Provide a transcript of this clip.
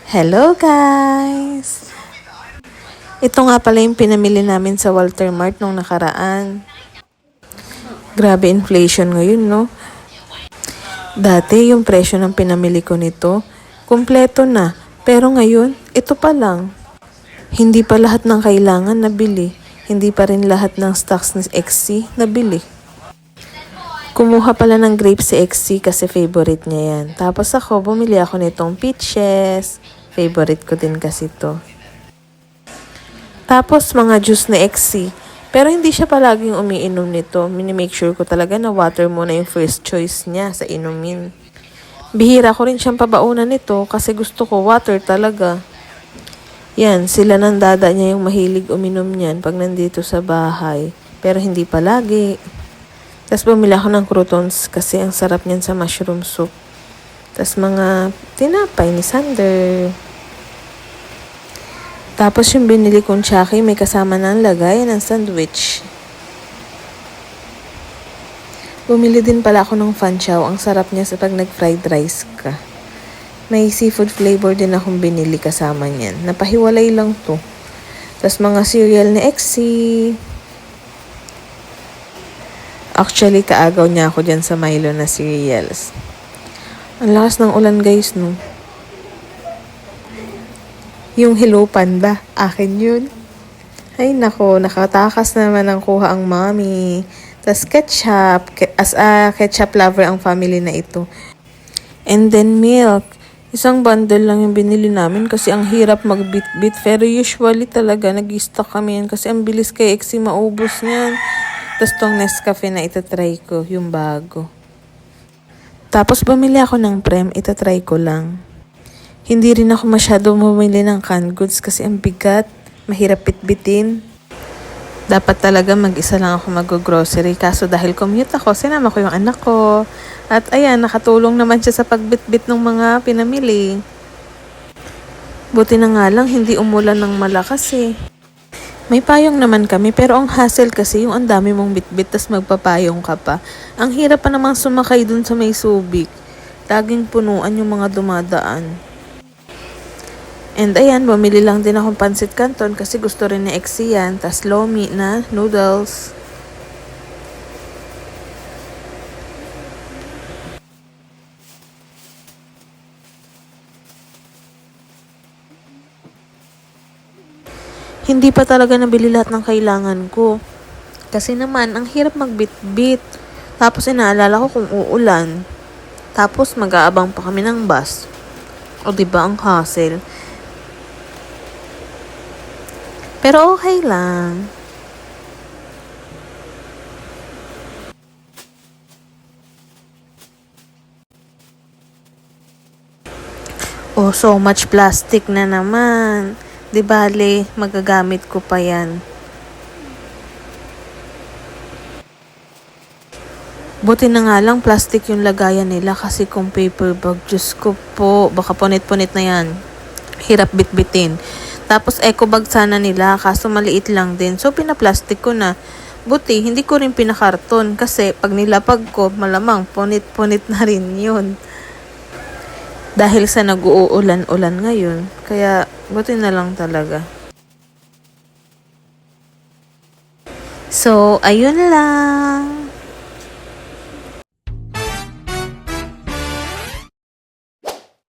Hello guys! Ito nga pala yung pinamili namin sa Walter Mart nung nakaraan. Grabe inflation ngayon, no? Dati yung presyo ng pinamili ko nito, kumpleto na. Pero ngayon, ito pa lang. Hindi pa lahat ng kailangan nabili. Hindi pa rin lahat ng stocks ni XC nabili. Kumuha pala ng grapes si XC kasi favorite niya yan. Tapos ako, bumili ako nitong peaches. Favorite ko din kasi to. Tapos mga juice ni XC. Pero hindi siya palaging umiinom nito. Minimake sure ko talaga na water muna yung first choice niya sa inumin. Bihira ko rin siyang pabaunan nito kasi gusto ko water talaga. Yan, sila ng dada niya yung mahilig uminom niyan pag nandito sa bahay. Pero hindi palagi. Tapos bumili ako ng croutons kasi ang sarap niyan sa mushroom soup. Tapos mga tinapay ni Sander. Tapos yung binili kong tsaki may kasama na ang lagayan ng sandwich. Bumili din pala ako ng fan chow. Ang sarap niya sa pag nag-fried rice ka. May seafood flavor din akong binili kasama niyan. Napahiwalay lang to. Tapos mga cereal ni XC. Actually, kaagaw niya ako dyan sa Milo na cereals. Ang lakas ng ulan guys, no? Yung Hello Panda, akin yun. Ay nako, nakatakas naman ang kuha ang mommy. Tas ketchup, as a ketchup lover ang family na ito. And then milk. Isang bundle lang yung binili namin kasi ang hirap magbit-bit. Pero usually talaga nag-stock kami yan kasi ang bilis kay XC maubos niyan. Tapos tong Nescafe na itatry ko, yung bago. Tapos bumili ako ng Prem, itatry ko lang. Hindi rin ako masyado bumili ng canned goods kasi ang bigat, mahirap bitbitin. Dapat talaga mag-isa lang ako mag-grocery. Kaso dahil commute ako, sinama ko yung anak ko. At ayan, nakatulong naman siya sa pagbitbit ng mga pinamili. Buti na nga lang, hindi umulan ng malakas eh. May payong naman kami pero ang hassle kasi yung ang dami mong bitbit tas magpapayong ka pa. Ang hirap pa namang sumakay dun sa may Subic. Laging punuan yung mga dumadaan. And ayan, bumili lang din akong pancit canton kasi gusto rin ni XC yan. Tas lomi na noodles. Hindi pa talaga nabili lahat ng kailangan ko. Kasi naman, ang hirap magbitbit. Tapos inaalala ko kung uulan. Tapos mag-aabang pa kami ng bus. O diba ang hassle? Pero okay lang. Oh, so much plastic na naman. Di bale, magagamit ko pa yan. Buti na nga lang plastic yung lagayan nila kasi kung paper bag, Diyos ko po, baka punit-punit na yan. Hirap bitbitin. Tapos eco bag sana nila, kaso maliit lang din. So pinaplastic ko na. Buti, hindi ko rin pinakarton kasi pag nilapag ko, malamang punit-punit na rin yun. Dahil sa nag-uulan-ulan ngayon, kaya buti na lang talaga. So, ayun lang.